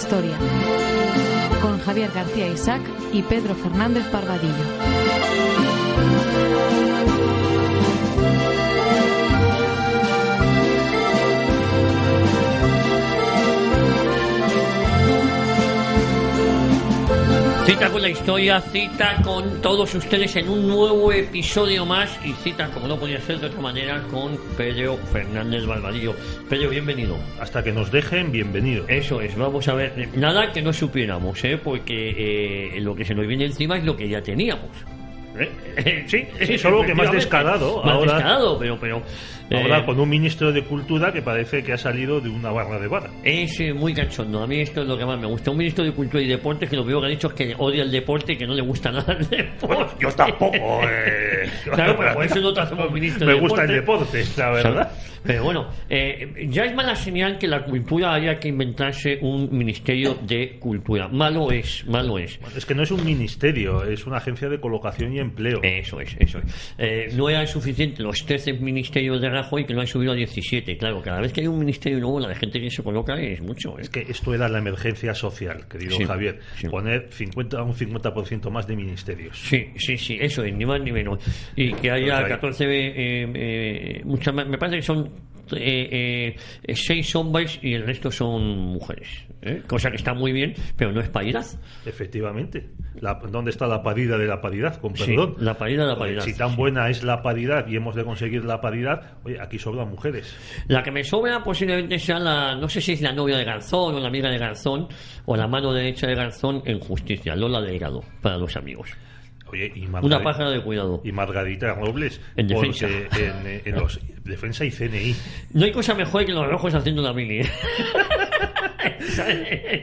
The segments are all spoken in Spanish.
historia, con Javier García Isaac y Pedro Fernández Barbadillo. Cita con la historia, cita con todos ustedes en un nuevo episodio más y cita, como no podía ser de otra manera, con Pedro Fernández Barbadillo. Pedro, bienvenido. Hasta que nos dejen, bienvenido. Eso es, vamos a ver, nada que no supiéramos, porque lo que se nos viene encima es lo que ya teníamos. Sí, solo que más descarado. Más descarado, pero ahora con un ministro de Cultura que parece que ha salido de una barra de vara. Es muy cachondo. A mí esto es lo que más me gusta. Un ministro de Cultura y Deportes que lo primero que ha dicho es que odia el deporte y que no le gusta nada el deporte. Bueno, yo tampoco. Claro, pero por eso no te hacemos ministro de Me gusta deporte. el deporte, la verdad. Pero bueno, ya es mala señal que la cultura haya que inventarse un ministerio de cultura. Malo es. Es que no es un ministerio, es una agencia de colocación y empleo. Eso es. No eran suficientes los 13 ministerios de Rajoy, que lo han subido a 17. Claro, cada vez que hay un ministerio nuevo, la de gente que se coloca es mucho. Es que esto era la emergencia social, querido Javier. Sí. Poner un 50% más de ministerios. Sí, eso es, ni más ni menos. Y que haya 14, muchas más, me parece que son 6 hombres y el resto son mujeres, cosa que está muy bien, pero no es paridad. Efectivamente. ¿Dónde está la paridad de la paridad? Con perdón. Sí, la paridad de la paridad. Si tan buena es la paridad y hemos de conseguir la paridad, oye, aquí sobran mujeres. La que me sobra posiblemente sea no sé si es la novia de Garzón o la amiga de Garzón o la mano derecha de Garzón en Justicia, Lola Delgado, para los amigos. Oye, una pájara de cuidado. Y Margarita Robles en defensa. En los defensa y CNI. No hay cosa mejor que los rojos haciendo la mili.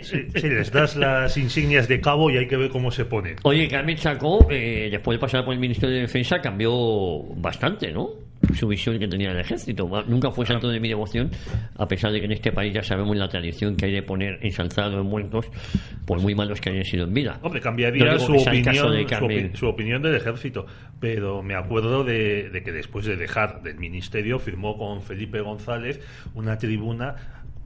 Si les das las insignias de cabo y hay que ver cómo se ponen. Oye, Carmen Chacó, después de pasar por el Ministerio de Defensa, cambió bastante, ¿no? Su visión que tenía del ejército. Nunca fue santo de mi devoción, a pesar de que en este país ya sabemos la tradición que hay de poner ensalzar a los muertos, por muy malos que hayan sido en vida. Hombre, cambiaría su opinión del ejército, pero me acuerdo de que después de dejar del ministerio firmó con Felipe González una tribuna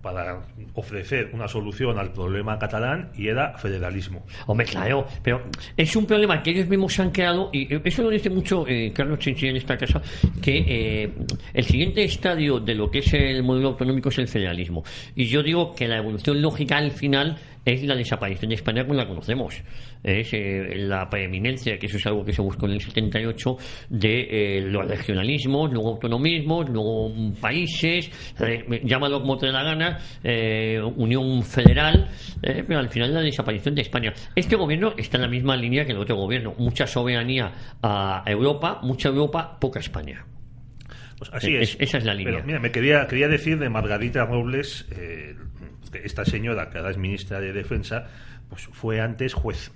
para ofrecer una solución al problema catalán y era federalismo. Hombre, claro, pero es un problema que ellos mismos se han creado y eso lo dice mucho Carlos Chinchilla en esta casa, que el siguiente estadio de lo que es el modelo autonómico es el federalismo. Y yo digo que la evolución lógica al final es la desaparición de España como la conocemos. Es la preeminencia, que eso es algo que se buscó en el 78, de los regionalismos, luego autonomismos, luego países, llámalo como te dé la gana, Unión Federal, pero al final la desaparición de España. Este gobierno está en la misma línea que el otro gobierno. Mucha soberanía a Europa, mucha Europa, poca España. Pues así es. Esa es la línea. Pero mira, me quería decir de Margarita Robles, esta señora que ahora es ministra de Defensa, pues fue antes juez,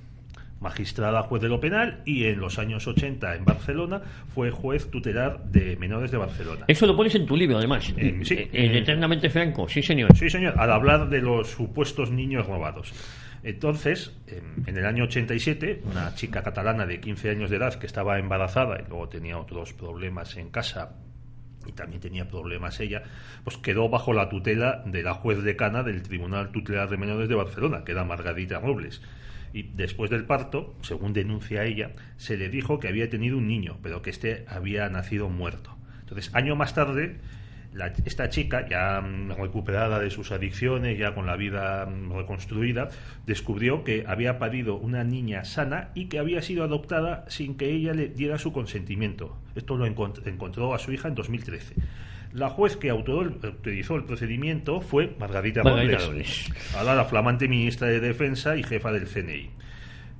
magistrada juez de lo penal, y en los años 80 en Barcelona fue juez tutelar de menores de Barcelona. Eso lo pones en tu libro, además. Sí. Eternamente franco, sí señor. Sí señor, al hablar de los supuestos niños robados. Entonces, en el año 87, una chica catalana de 15 años de edad que estaba embarazada y luego tenía otros problemas en casa, y también tenía problemas ella, pues quedó bajo la tutela de la juez decana del Tribunal Tutelar de Menores de Barcelona, que era Margarita Robles. Y después del parto, según denuncia ella, se le dijo que había tenido un niño, pero que este había nacido muerto. Entonces, año más tarde, esta chica, ya recuperada de sus adicciones, ya con la vida reconstruida, descubrió que había parido una niña sana y que había sido adoptada sin que ella le diera su consentimiento. Esto lo encontró a su hija en 2013. La juez que autorizó el procedimiento fue Margarita Robles, ahora la flamante ministra de Defensa y jefa del CNI.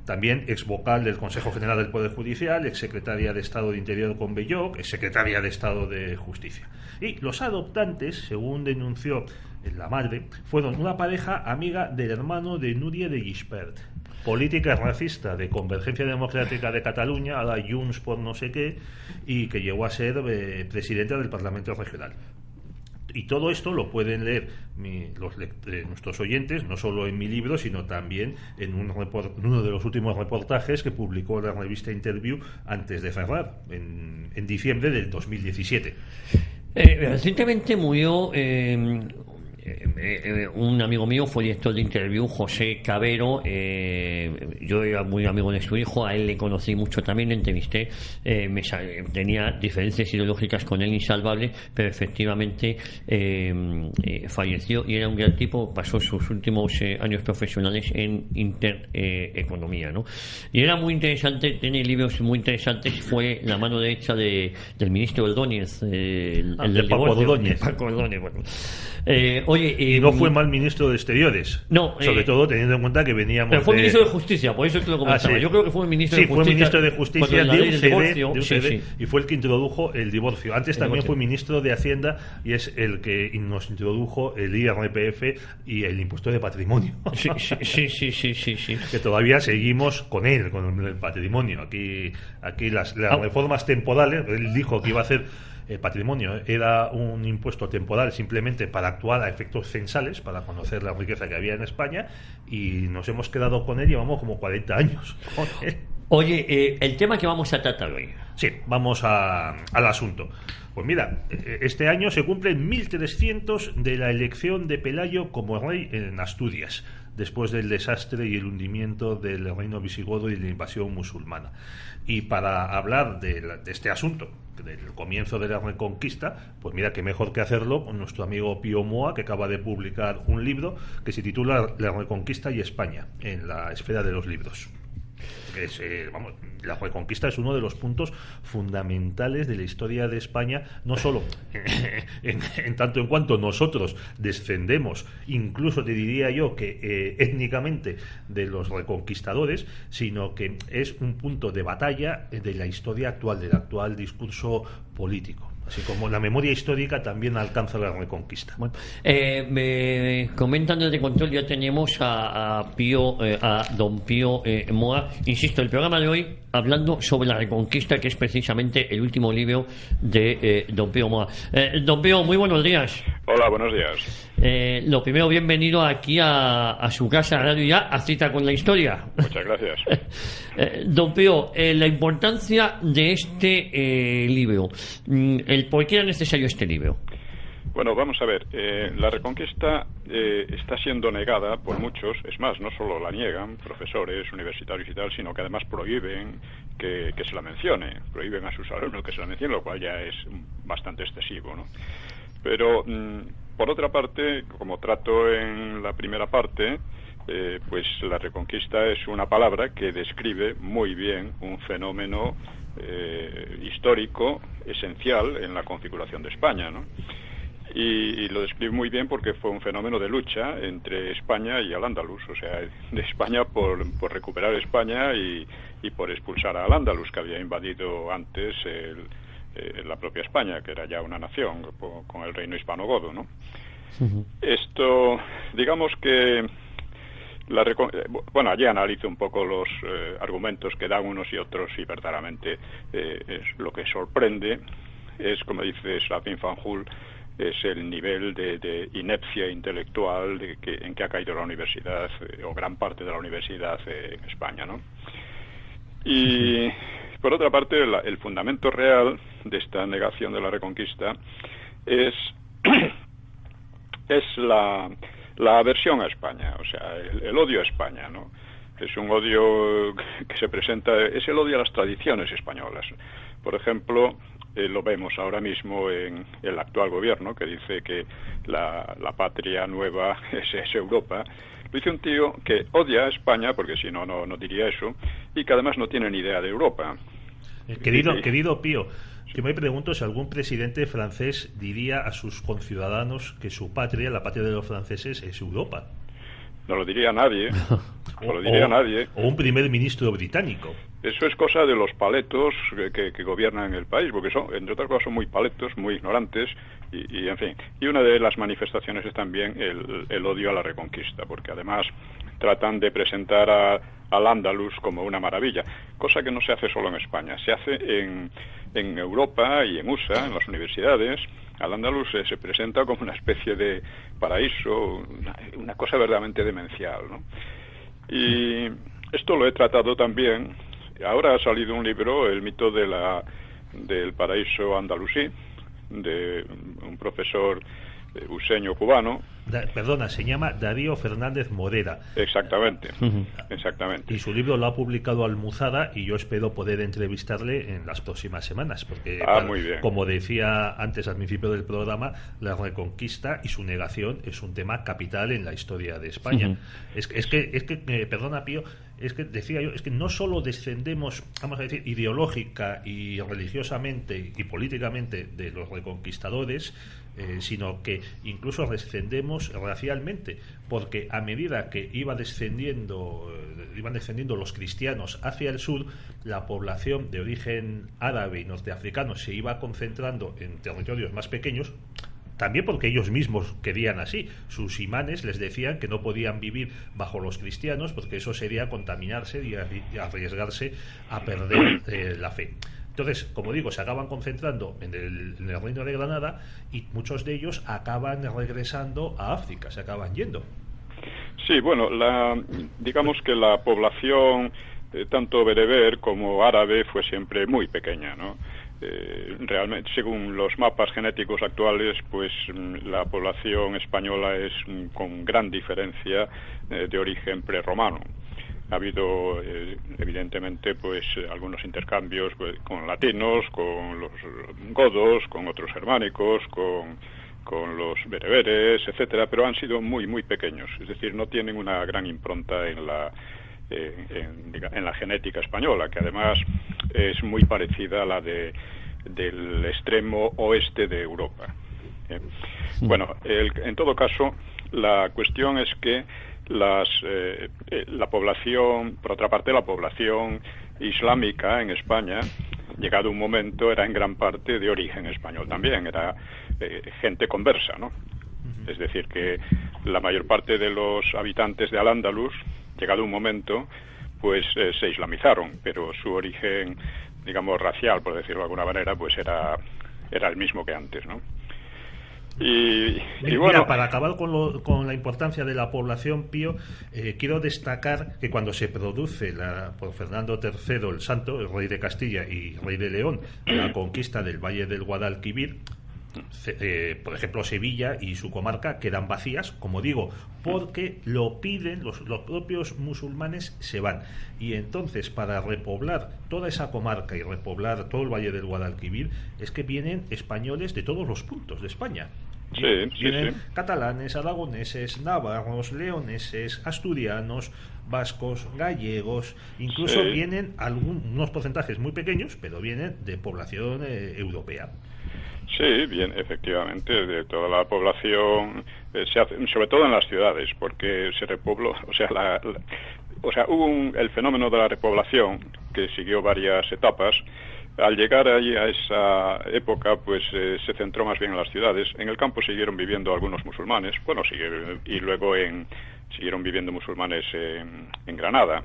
También exvocal del Consejo General del Poder Judicial, exsecretaria de Estado de Interior con Belloc, exsecretaria de Estado de Justicia. Y los adoptantes, según denunció la madre, fueron una pareja amiga del hermano de Núria de Gispert, política racista de Convergencia Democrática de Cataluña, a la Junts por no sé qué, y que llegó a ser presidenta del Parlamento Regional. Y todo esto lo pueden leer nuestros oyentes, no solo en mi libro, sino también en uno de los últimos reportajes que publicó la revista Interview antes de cerrar, en diciembre del 2017. Recientemente murió un amigo mío fue director de Interview, José Cabero. Yo era muy amigo de su hijo, a él le conocí mucho también, le entrevisté. Tenía diferencias ideológicas con él insalvables, pero efectivamente falleció, y era un gran tipo. Pasó sus últimos años profesionales en Intereconomía, ¿no? Y era muy interesante, tiene libros muy interesantes. Fue la mano derecha del ministro Ordóñez, el del Paco divorcio, Ordóñez. de Paco Ordóñez, bueno. Oye, Y no fue mal ministro de Exteriores. No, sobre todo teniendo en cuenta que veníamos pero fue de... ministro de Justicia, por eso te lo comentaba. Sí. Yo creo que fue ministro de Justicia. Sí, fue ministro de Justicia cuando la de ley un del CD, divorcio, sí, y fue el que introdujo el divorcio. Antes también fue ministro de Hacienda, y es el que nos introdujo el IRPF y el impuesto de patrimonio. Sí. Que todavía seguimos con él, con el patrimonio. Aquí las reformas temporales, él dijo que iba a hacer patrimonio, era un impuesto temporal simplemente para actuar a efectos censales, para conocer la riqueza que había en España, y nos hemos quedado con él, llevamos como 40 años con él. Oye, el tema que vamos a tratar hoy. Sí, vamos al asunto. Pues mira, este año se cumplen 1300 de la elección de Pelayo como rey en Asturias, después del desastre y el hundimiento del reino visigodo y la invasión musulmana. Y para hablar de este asunto, del comienzo de la Reconquista, pues mira, qué mejor que hacerlo con nuestro amigo Pío Moa, que acaba de publicar un libro que se titula La Reconquista y España, en la esfera de los libros. La Reconquista es uno de los puntos fundamentales de la historia de España, no solo en tanto en cuanto nosotros descendemos, incluso te diría yo que étnicamente, de los reconquistadores, sino que es un punto de batalla de la historia actual, del actual discurso político. Así como la memoria histórica también alcanza la Reconquista. Bueno, me comentan desde control, ya tenemos a don Pío Moa. Insisto, el programa de hoy hablando sobre la Reconquista, que es precisamente el último libro de don Pío Moa. Don Pío, muy buenos días. Hola, buenos días. Lo primero, bienvenido aquí a su casa, Radio Ya, a Cita con la Historia. Muchas gracias. Don Pío, la importancia de este libro, el por qué era necesario este libro. Bueno, vamos a ver, la Reconquista está siendo negada por muchos, es más, no solo la niegan profesores, universitarios y tal, sino que además prohíben que se la mencione, prohíben a sus alumnos que se la mencione, lo cual ya es bastante excesivo, ¿no? Pero, por otra parte, como trato en la primera parte, pues la Reconquista es una palabra que describe muy bien un fenómeno histórico esencial en la configuración de España, ¿no? Y lo describe muy bien porque fue un fenómeno de lucha entre España y Al-Ándalus, o sea, de España por recuperar España y por expulsar a Al-Ándalus, que había invadido antes la propia España, que era ya una nación, con el reino hispano-godo, ¿no? Uh-huh. Esto, digamos que bueno, allí analizo un poco los argumentos que dan unos y otros, y verdaderamente es lo que sorprende es, como dice Sabine Fanjul, es el nivel de inepcia intelectual en que ha caído la universidad, o gran parte de la universidad en España, ¿no? Y por otra parte, el fundamento real de esta negación de la Reconquista es la aversión a España, o sea, el odio a España, ¿no? Es un odio que se presenta, es el odio a las tradiciones españolas. Por ejemplo, lo vemos ahora mismo en el actual gobierno, que dice que la patria nueva es Europa. Lo dice un tío que odia a España, porque si no diría eso, y que además no tiene ni idea de Europa. Querido Pío, yo me pregunto si algún presidente francés diría a sus conciudadanos que su patria, la patria de los franceses, es Europa. No lo diría nadie. Nadie. O un primer ministro británico. Eso es cosa de los paletos que gobiernan el país, porque son, entre otras cosas, son muy paletos, muy ignorantes, y en fin. Y una de las manifestaciones es también el odio a la Reconquista, porque además tratan de presentar al Andalus como una maravilla, cosa que no se hace solo en España, se hace en Europa y en USA, en las universidades. Al Andalus se presenta como una especie de paraíso, una cosa verdaderamente demencial, ¿no? Y esto lo he tratado también. Ahora ha salido un libro, El mito del paraíso andalusí, de un profesor useño cubano, Perdona, se llama Darío Fernández Morera. Exactamente, exactamente. Y su libro lo ha publicado Almuzara y yo espero poder entrevistarle en las próximas semanas, porque muy bien. como decía antes al principio del programa, la Reconquista y su negación es un tema capital en la historia de España. Es que perdona, Pío, es que decía yo, es que no solo descendemos, vamos a decir, ideológica y religiosamente y políticamente de los reconquistadores, sino que incluso descendemos racialmente, porque a medida que iban descendiendo los cristianos hacia el sur, la población de origen árabe y norteafricano se iba concentrando en territorios más pequeños, también porque ellos mismos querían así. Sus imanes les decían que no podían vivir bajo los cristianos porque eso sería contaminarse y arriesgarse a perder la fe. Entonces, como digo, se acaban concentrando en el Reino de Granada y muchos de ellos acaban regresando a África, se acaban yendo. Sí, bueno, digamos que la población, tanto bereber como árabe, fue siempre muy pequeña, ¿no? Realmente, según los mapas genéticos actuales, pues la población española es con gran diferencia de origen prerromano. Ha habido evidentemente pues algunos intercambios pues, con latinos, con los godos, con otros germánicos, con los bereberes, etcétera, pero han sido muy muy pequeños, es decir, no tienen una gran impronta en la genética española, que además es muy parecida a la del extremo oeste de Europa. Bueno, en todo caso, la cuestión es que la población, por otra parte, la población islámica en España, llegado un momento, era en gran parte de origen español también, era gente conversa, ¿no? Es decir, que la mayor parte de los habitantes de Al-Ándalus, llegado un momento, pues se islamizaron, pero su origen, digamos, racial, por decirlo de alguna manera, pues era el mismo que antes, ¿no? Y bueno, para acabar con la importancia de la población, Pío, quiero destacar que cuando se produce por Fernando III el Santo, el rey de Castilla y rey de León, la conquista del Valle del Guadalquivir, por ejemplo Sevilla y su comarca quedan vacías, como digo, porque lo piden los propios musulmanes, se van, y entonces para repoblar toda esa comarca y repoblar todo el Valle del Guadalquivir es que vienen españoles de todos los puntos de España. Vienen catalanes, aragoneses, navarros, leoneses, asturianos, vascos, gallegos, incluso vienen unos porcentajes muy pequeños, pero vienen de población europea. Sí, bien, efectivamente, de toda la población se hace, sobre todo en las ciudades, porque se repobló, hubo el fenómeno de la repoblación que siguió varias etapas. Al llegar ahí a esa época, pues se centró más bien en las ciudades. En el campo siguieron viviendo algunos musulmanes, y luego siguieron viviendo musulmanes en Granada,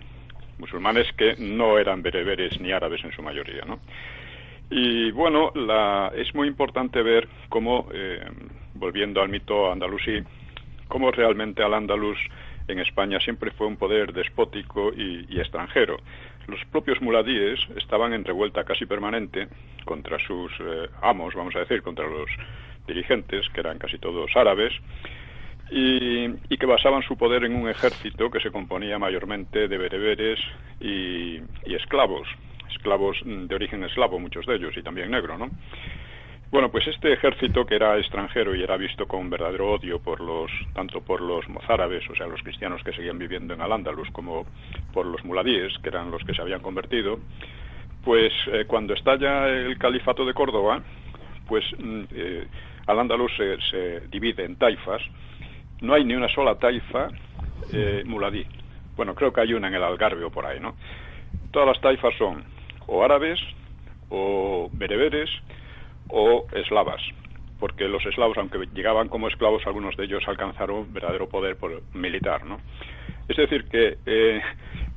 musulmanes que no eran bereberes ni árabes en su mayoría, ¿no? Y bueno, es muy importante ver cómo, volviendo al mito andalusí, cómo realmente Al-Ándalus en España siempre fue un poder despótico y extranjero. Los propios muladíes estaban en revuelta casi permanente contra sus amos, vamos a decir, contra los dirigentes, que eran casi todos árabes, y que basaban su poder en un ejército que se componía mayormente de bereberes y esclavos de origen eslavo, muchos de ellos, y también negro, ¿no? Bueno, pues este ejército, que era extranjero y era visto con verdadero odio tanto por los mozárabes, o sea, los cristianos que seguían viviendo en Al-Ándalus, como por los muladíes, que eran los que se habían convertido, pues cuando estalla el califato de Córdoba, pues Al-Ándalus se divide en taifas. No hay ni una sola taifa muladí. Bueno, creo que hay una en el Algarve o por ahí, ¿no? Todas las taifas son o árabes, o bereberes, o eslavas, porque los eslavos, aunque llegaban como esclavos, algunos de ellos alcanzaron verdadero poder militar, ¿no? Es decir, que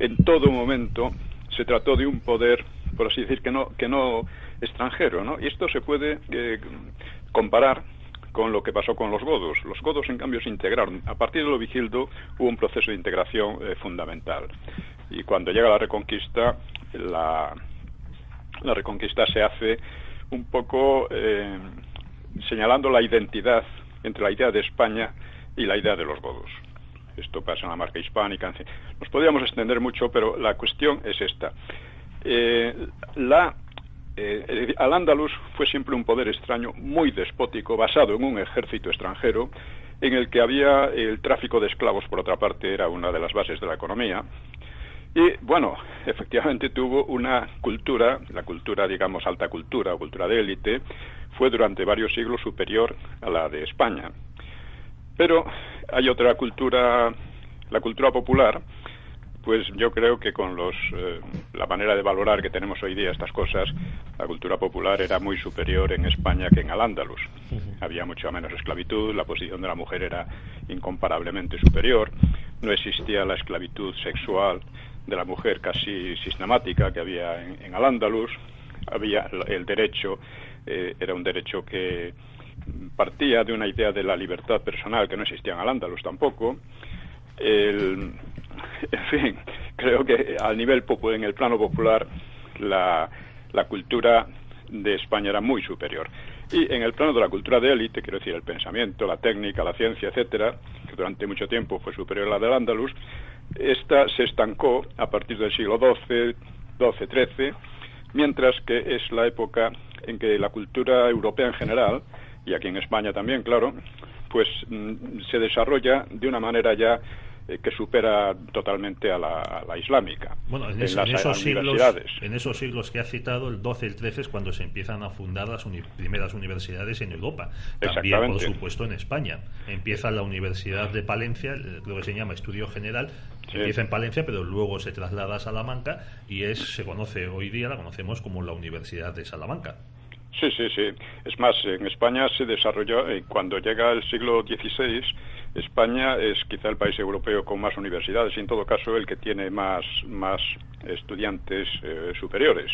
en todo momento se trató de un poder, por así decir, que no extranjero, ¿no? Y esto se puede comparar con lo que pasó con los godos. Los godos, en cambio, se integraron. A partir de lo Vigildo hubo un proceso de integración fundamental. Y cuando llega la Reconquista, la Reconquista se hace un poco señalando la identidad entre la idea de España y la idea de los godos. Esto pasa en la marca hispánica. En fin. Nos podríamos extender mucho, pero la cuestión es esta. Al-Ándalus fue siempre un poder extraño, muy despótico, basado en un ejército extranjero, en el que había el tráfico de esclavos, por otra parte, era una de las bases de la economía. Y, bueno, efectivamente tuvo una cultura, la cultura, digamos, alta cultura, o cultura de élite, fue durante varios siglos superior a la de España. Pero hay otra cultura, la cultura popular, pues yo creo que con la manera de valorar que tenemos hoy día estas cosas, la cultura popular era muy superior en España que en Al-Ándalus. Había mucha menos esclavitud, la posición de la mujer era incomparablemente superior, no existía la esclavitud sexual de la mujer casi sistemática que había en Al-Ándalus, había el derecho, era un derecho que partía de una idea de la libertad personal que no existía en Al-Ándalus tampoco. En fin, creo que al nivel en el plano popular la cultura de España era muy superior. Y en el plano de la cultura de élite, quiero decir, el pensamiento, la técnica, la ciencia, etcétera, que durante mucho tiempo fue superior a la del Al-Ándalus, esta se estancó a partir del siglo XII, XIII, mientras que es la época en que la cultura europea en general, y aquí en España también, claro, pues se desarrolla de una manera ya que supera totalmente a la islámica. Bueno, en esos siglos que ha citado, el 12 y el 13 es cuando se empiezan a fundar las primeras universidades en Europa. También, por supuesto, en España. Empieza la Universidad de Palencia, creo que se llama Estudio General, empieza en Palencia, pero luego se traslada a Salamanca y se conoce hoy día, la conocemos como la Universidad de Salamanca. Sí. Es más, en España se desarrolló, cuando llega el siglo XVI, España es quizá el país europeo con más universidades y en todo caso el que tiene más estudiantes superiores.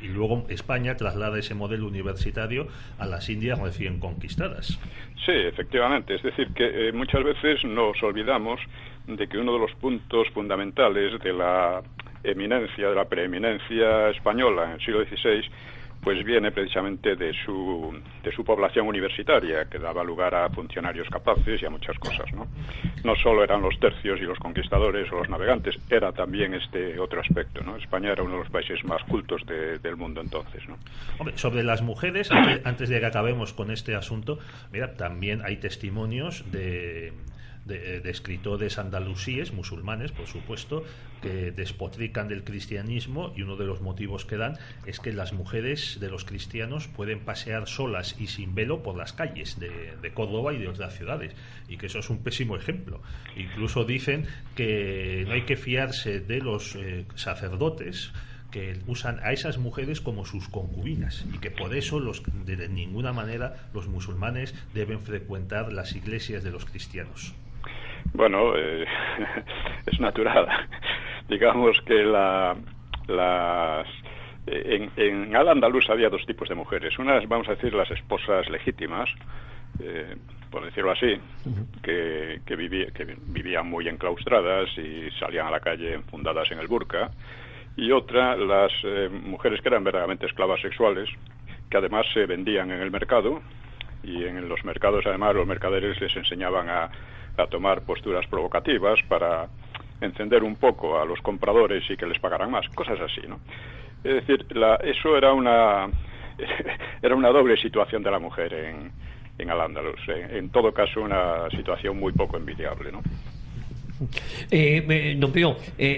Y luego España traslada ese modelo universitario a las Indias recién conquistadas. Sí, efectivamente. Es decir, que muchas veces nos olvidamos de que uno de los puntos fundamentales de la eminencia, de la preeminencia española en el siglo XVI, pues viene precisamente de su población universitaria, que daba lugar a funcionarios capaces y a muchas cosas, ¿no? No solo eran los tercios y los conquistadores o los navegantes, era también este otro aspecto, ¿no? España era uno de los países más cultos del mundo entonces, ¿no? Hombre, sobre las mujeres, antes de que acabemos con este asunto, mira, también hay testimonios de escritores andalusíes, musulmanes, por supuesto, que despotrican del cristianismo, y uno de los motivos que dan es que las mujeres de los cristianos pueden pasear solas y sin velo por las calles de Córdoba y de otras ciudades, y que eso es un pésimo ejemplo. Incluso dicen que no hay que fiarse de los sacerdotes que usan a esas mujeres como sus concubinas, y que por eso de ninguna manera los musulmanes deben frecuentar las iglesias de los cristianos. Bueno, es natural. Digamos que en Al-Ándalus había dos tipos de mujeres. Unas, vamos a decir, las esposas legítimas, por decirlo así, que vivían muy enclaustradas y salían a la calle enfundadas en el burka. Y otra, las mujeres que eran verdaderamente esclavas sexuales, que además se vendían en el mercado, y en los mercados además los mercaderes les enseñaban a tomar posturas provocativas para encender un poco a los compradores y que les pagaran más, cosas así, ¿no? Es decir, eso era una doble situación de la mujer en Al-Ándalus, en todo caso una situación muy poco envidiable, ¿no? Don Pío,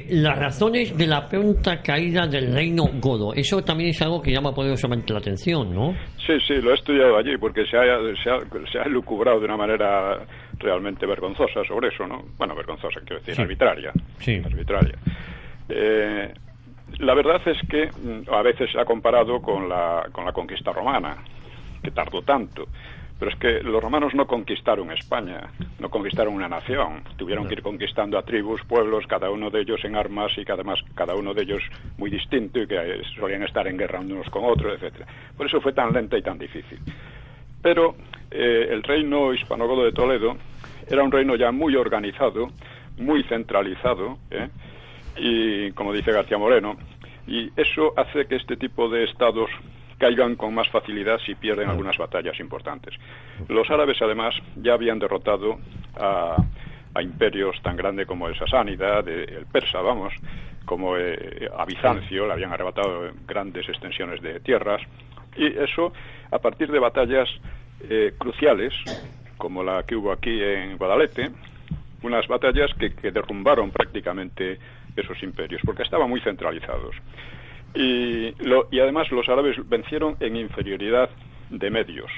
las razones de la pronta caída del reino godo, eso también es algo que llama poderosamente la atención, ¿no? Sí, lo he estudiado allí porque se ha elucubrado de una manera realmente vergonzosa sobre eso, ¿no? Bueno, vergonzosa, quiero decir, arbitraria. Sí. Arbitraria. La verdad es que a veces se ha comparado con la conquista romana, que tardó tanto. Pero es que los romanos no conquistaron España, no conquistaron una nación. Tuvieron que ir conquistando a tribus, pueblos, cada uno de ellos en armas y además cada uno de ellos muy distinto y que solían estar en guerra unos con otros, etcétera. Por eso fue tan lenta y tan difícil. Pero el reino hispanogodo de Toledo era un reino ya muy organizado, muy centralizado, y como dice García Moreno, y eso hace que este tipo de estados caigan con más facilidad si pierden algunas batallas importantes. Los árabes, además, ya habían derrotado a imperios tan grandes como el sasánida, el persa, vamos, como a Bizancio, le habían arrebatado grandes extensiones de tierras, y eso a partir de batallas cruciales, como la que hubo aquí en Guadalete, unas batallas que derrumbaron prácticamente esos imperios, porque estaban muy centralizados. Y además los árabes vencieron en inferioridad de medios,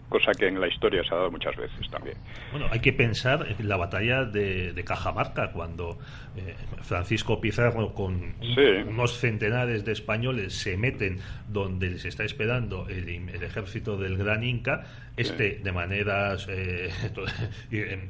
cosa que en la historia se ha dado muchas veces también. Bueno, hay que pensar en la batalla de Cajamarca, cuando Francisco Pizarro con unos centenares de españoles se meten donde les está esperando el ejército del Gran Inca. De manera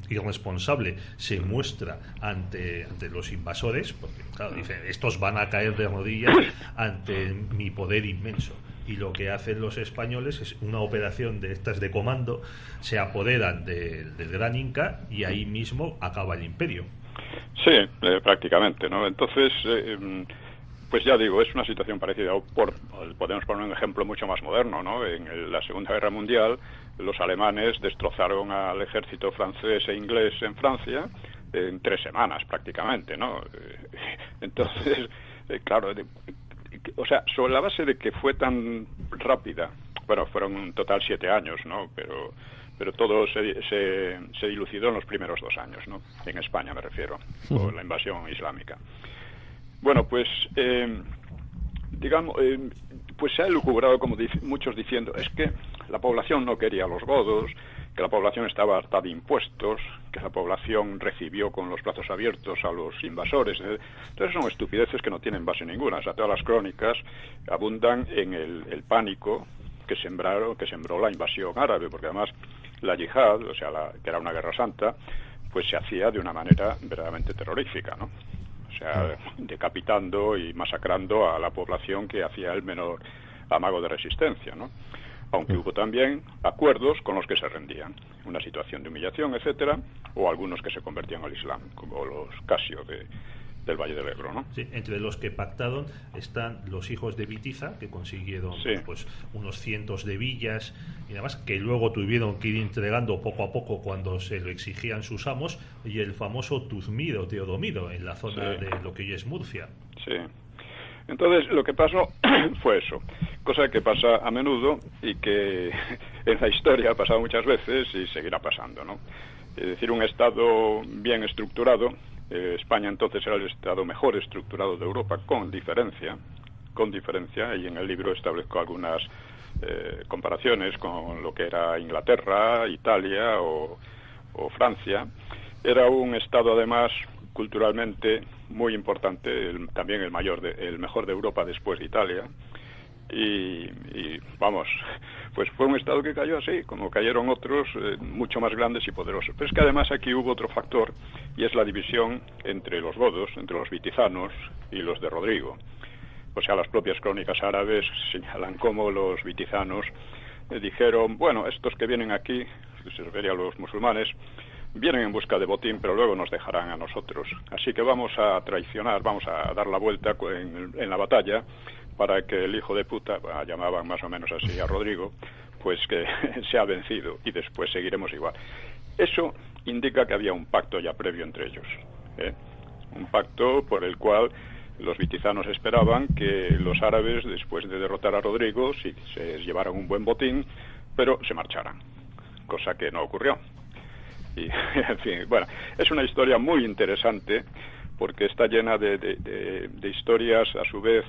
irresponsable se muestra ante los invasores, porque claro, dicen, estos van a caer de rodillas ante mi poder inmenso. Y lo que hacen los españoles es una operación de estas de comando, se apoderan del Gran Inca y ahí mismo acaba el imperio. Sí, prácticamente, ¿no? Entonces, pues ya digo, es una situación parecida. Podemos poner un ejemplo mucho más moderno, ¿no? En la Segunda Guerra Mundial, los alemanes destrozaron al ejército francés e inglés en Francia en 3 semanas prácticamente, ¿no? Entonces, claro, o sea, sobre la base de que fue tan rápida, bueno, fueron en total 7 años, ¿no? Pero todo se dilucidó en los primeros 2 años, ¿no? En España me refiero, por la invasión islámica. Bueno, pues, digamos, pues se ha elucubrado, como muchos diciendo, es que la población no quería a los godos, que la población estaba harta de impuestos, que la población recibió con los brazos abiertos a los invasores. Entonces son estupideces que no tienen base ninguna. O sea, todas las crónicas abundan en el pánico que sembró la invasión árabe, porque además la yihad, o sea, que era una guerra santa, pues se hacía de una manera verdaderamente terrorífica, ¿no? O sea, decapitando y masacrando a la población que hacía el menor amago de resistencia, ¿no? Aunque hubo también acuerdos con los que se rendían, una situación de humillación, etcétera, o algunos que se convertían al Islam, como los Casio del Valle del Ebro, ¿no? Sí, entre los que pactaron están los hijos de Bitiza, que consiguieron pues unos cientos de villas y demás, que luego tuvieron que ir entregando poco a poco cuando se lo exigían sus amos, y el famoso Tuzmido, Teodomiro, en la zona de lo que hoy es Murcia. Sí. Entonces, lo que pasó fue eso, cosa que pasa a menudo y que en la historia ha pasado muchas veces y seguirá pasando, ¿no? Es decir, un Estado bien estructurado, España entonces era el Estado mejor estructurado de Europa, con diferencia, y en el libro establezco algunas comparaciones con lo que era Inglaterra, Italia o Francia. Era un Estado, además, culturalmente muy importante, también el mejor de Europa después de Italia, y vamos, pues fue un Estado que cayó así, como cayeron otros mucho más grandes y poderosos. Pero es que además aquí hubo otro factor, y es la división entre los godos, entre los vitizanos y los de Rodrigo. O sea, las propias crónicas árabes señalan cómo los vitizanos dijeron, bueno, estos que vienen aquí, se refiere a los musulmanes, vienen en busca de botín, pero luego nos dejarán a nosotros. Así que vamos a traicionar, vamos a dar la vuelta en la batalla para que el hijo de puta, llamaban más o menos así a Rodrigo, pues que sea vencido y después seguiremos igual. Eso indica que había un pacto ya previo entre ellos, un pacto por el cual los vitizanos esperaban que los árabes, después de derrotar a Rodrigo, sí, se llevaran un buen botín, pero se marcharan, cosa que no ocurrió. Y, en fin, bueno, es una historia muy interesante porque está llena de historias a su vez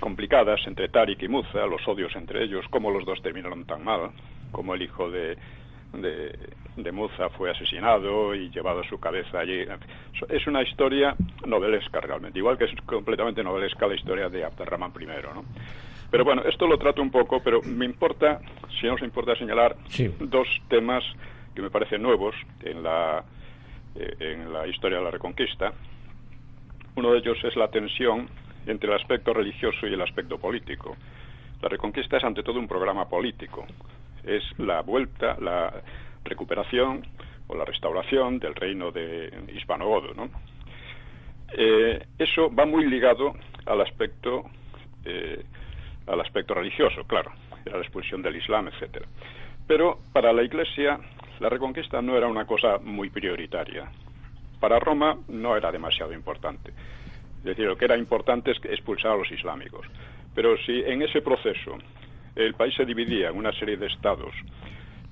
complicadas entre Tarik y Muza, los odios entre ellos, cómo los dos terminaron tan mal, cómo el hijo de Muza fue asesinado y llevado a su cabeza allí. Es una historia novelesca realmente, igual que es completamente novelesca la historia de Abderramán I, ¿no? Pero bueno, esto lo trato un poco, pero me importa, si no os importa, señalar dos temas que me parecen nuevos en la historia de la Reconquista. Uno de ellos es la tensión entre el aspecto religioso y el aspecto político. La Reconquista es ante todo un programa político. Es la vuelta, la recuperación o la restauración del reino de hispano-godo, ¿no? Eso va muy ligado al aspecto religioso, claro, la expulsión del Islam, etcétera. Pero para la Iglesia la Reconquista no era una cosa muy prioritaria. Para Roma no era demasiado importante. Es decir, lo que era importante es expulsar a los islámicos. Pero si en ese proceso el país se dividía en una serie de estados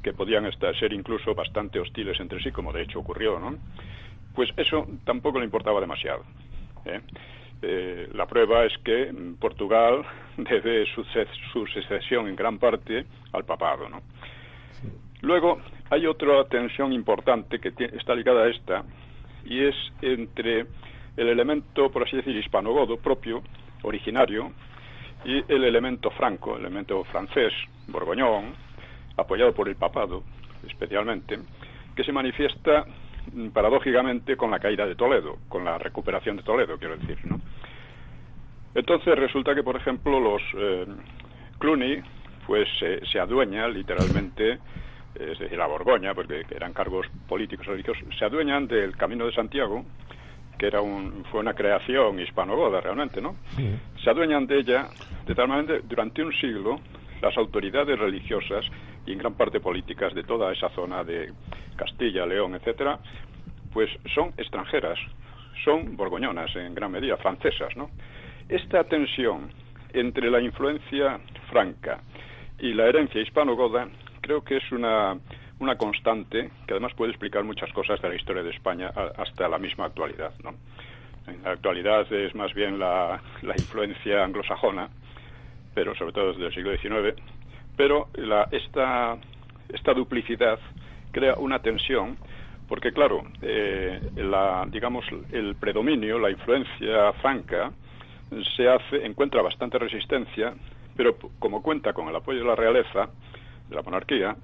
que podían ser incluso bastante hostiles entre sí, como de hecho ocurrió, ¿no? Pues eso tampoco le importaba demasiado, ¿eh? La prueba es que Portugal debe su secesión en gran parte al papado, ¿no? Sí. Luego hay otra tensión importante que está ligada a esta, y es entre el elemento, por así decir, hispanogodo propio, originario, y el elemento franco, el elemento francés, borgoñón, apoyado por el papado especialmente, que se manifiesta paradójicamente con la caída de Toledo, con la recuperación de Toledo, quiero decir, ¿no? Entonces resulta que, por ejemplo, los Cluny, pues se adueña literalmente, es decir, la Borgoña, porque eran cargos políticos religiosos, se adueñan del Camino de Santiago, que fue una creación hispanogoda realmente, ¿no? Sí. Se adueñan de ella de tal manera que durante un siglo las autoridades religiosas y en gran parte políticas de toda esa zona de Castilla, León, etcétera, pues son extranjeras, son borgoñonas en gran medida, francesas, ¿no? Esta tensión entre la influencia franca y la herencia hispanogoda creo que es una constante que además puede explicar muchas cosas de la historia de España hasta la misma actualidad, ¿no? En la actualidad es más bien la influencia anglosajona, pero sobre todo desde el siglo XIX, pero esta duplicidad crea una tensión, porque claro, digamos, el predominio, la influencia franca, encuentra bastante resistencia, pero como cuenta con el apoyo de la realeza, de la monarquía,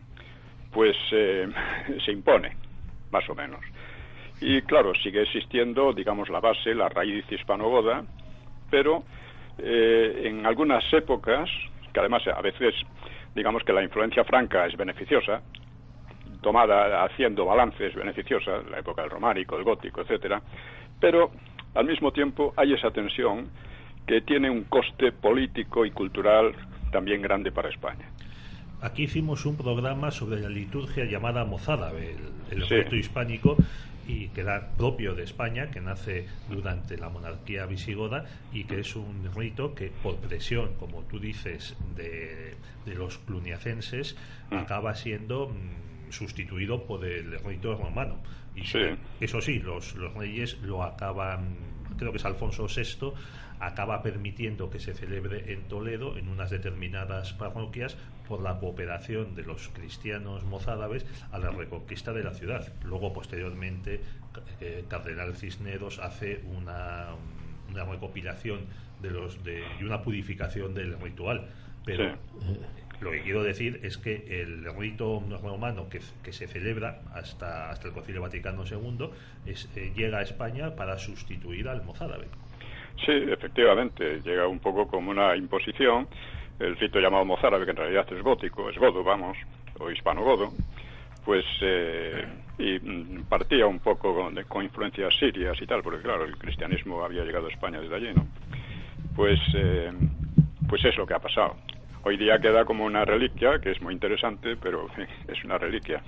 pues se impone, más o menos. Y claro, sigue existiendo, digamos, la base, la raíz hispanogoda, pero en algunas épocas, que además a veces, digamos que la influencia franca es beneficiosa, tomada haciendo balances beneficiosa, la época del románico, el gótico, etcétera, pero al mismo tiempo hay esa tensión que tiene un coste político y cultural también grande para España. Aquí hicimos un programa sobre la liturgia llamada mozárabe, el sí, rito hispánico, y que era propio de España, que nace durante la monarquía visigoda y que es un rito que por presión, como tú dices, de los cluniacenses, acaba siendo sustituido por el rito romano. Y sí, eso sí, los reyes lo acaban, creo que es Alfonso VI, acaba permitiendo que se celebre en Toledo, en unas determinadas parroquias, por la cooperación de los cristianos mozárabes a la reconquista de la ciudad. Luego, posteriormente, Cardenal Cisneros hace una recopilación y una purificación del ritual. Pero lo que quiero decir es que el rito romano que se celebra hasta el Concilio Vaticano II llega a España para sustituir al mozárabe. Sí, efectivamente, llega un poco como una imposición. El rito llamado mozárabe, que en realidad es godo, vamos, o hispanogodo, pues y partía un poco con influencias sirias y tal, porque claro, el cristianismo había llegado a España desde allí, ¿no? Pues es lo que ha pasado. Hoy día queda como una reliquia, que es muy interesante, pero es una reliquia.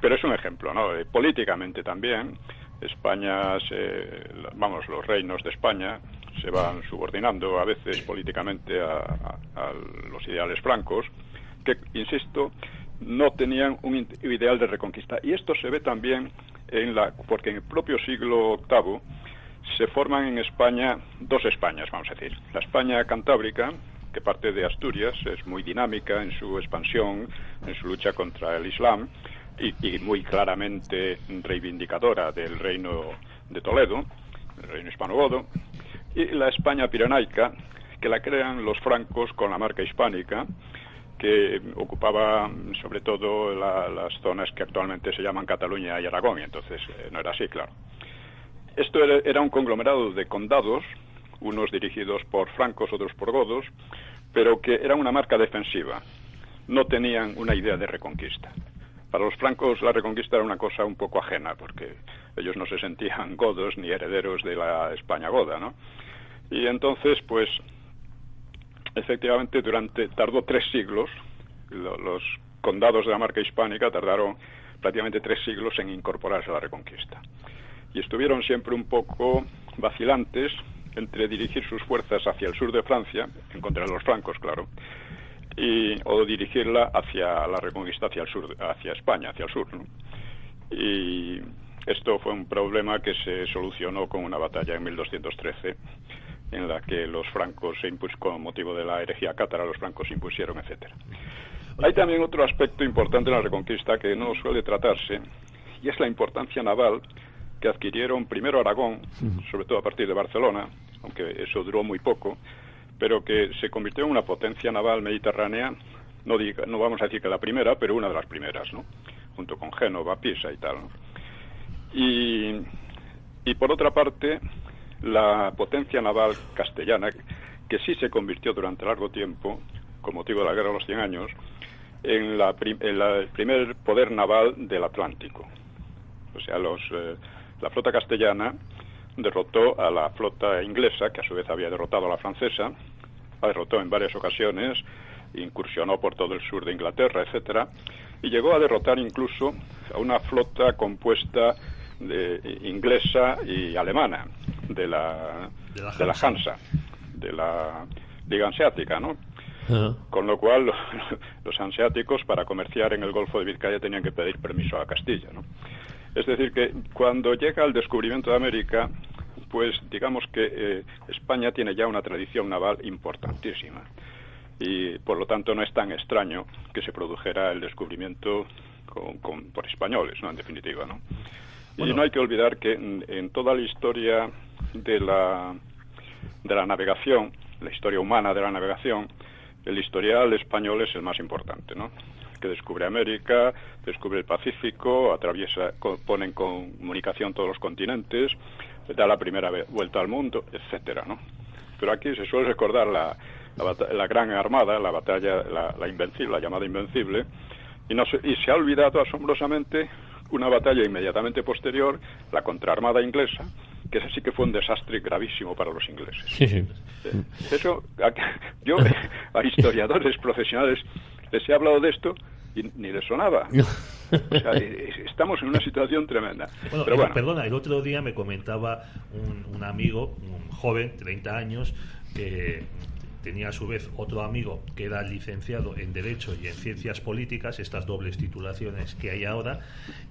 Pero es un ejemplo, ¿no? Políticamente también, España, los reinos de España se van subordinando a veces políticamente a los ideales francos, que, insisto, no tenían un ideal de reconquista. Y esto se ve también porque en el propio siglo VIII se forman en España dos Españas, vamos a decir. La España cantábrica, que parte de Asturias, es muy dinámica en su expansión, en su lucha contra el Islam, y muy claramente reivindicadora del reino de Toledo, el reino hispanogodo, y la España pirenaica, que la crean los francos con la marca hispánica, que ocupaba sobre todo las zonas que actualmente se llaman Cataluña y Aragón, y entonces no era así, claro. Esto era un conglomerado de condados, unos dirigidos por francos, otros por godos, pero que eran una marca defensiva, no tenían una idea de reconquista. Para los francos la reconquista era una cosa un poco ajena, porque ellos no se sentían godos ni herederos de la España goda, ¿no? Y entonces, pues, efectivamente, tardó 3 siglos, los condados de la marca hispánica tardaron prácticamente 3 siglos en incorporarse a la Reconquista. Y estuvieron siempre un poco vacilantes entre dirigir sus fuerzas hacia el sur de Francia, en contra de los francos, claro, o dirigirla hacia la Reconquista, hacia el sur, hacia España, hacia el sur, ¿no? Y esto fue un problema que se solucionó con una batalla en 1213, en la que los francos con motivo de la herejía cátara, los francos se impusieron, etcétera. Hay también otro aspecto importante en la Reconquista que no suele tratarse, y es la importancia naval que adquirieron primero Aragón, sobre todo a partir de Barcelona, aunque eso duró muy poco, pero que se convirtió en una potencia naval mediterránea, no vamos a decir que la primera, pero una de las primeras, ¿no? Junto con Génova, Pisa y tal, ¿no? Y por otra parte, la potencia naval castellana, que sí se convirtió durante largo tiempo, con motivo de la Guerra de los 100 Años, en el primer poder naval del Atlántico. O sea, la flota castellana derrotó a la flota inglesa, que a su vez había derrotado a la francesa, la derrotó en varias ocasiones, incursionó por todo el sur de Inglaterra, etcétera, y llegó a derrotar incluso a una flota compuesta de inglesa y alemana, de la Hansa, de la Liga Hanseática, ¿no? Con lo cual los hanseáticos para comerciar en el Golfo de Vizcaya tenían que pedir permiso a Castilla, ¿no? Es decir, que cuando llega el descubrimiento de América, pues digamos que España tiene ya una tradición naval importantísima y por lo tanto no es tan extraño que se produjera el descubrimiento por españoles, ¿no? En definitiva, ¿no? Bueno. Y no hay que olvidar que en toda la historia de la navegación, la historia humana de la navegación, el historial español es el más importante, ¿no? Que descubre América, descubre el Pacífico, pone en comunicación todos los continentes, da la primera vuelta al mundo, etcétera, ¿no? Pero aquí se suele recordar la Gran Armada, la batalla, la Invencible, la llamada Invencible, y se ha olvidado asombrosamente una batalla inmediatamente posterior, la contraarmada inglesa, que ese sí que fue un desastre gravísimo para los ingleses. Sí. Eso, yo a historiadores profesionales les he hablado de esto y ni les sonaba. O sea, estamos en una situación tremenda. Pero bueno. Perdona, el otro día me comentaba un amigo, un joven, 30 años, que tenía a su vez otro amigo que era licenciado en Derecho y en Ciencias Políticas, estas dobles titulaciones que hay ahora,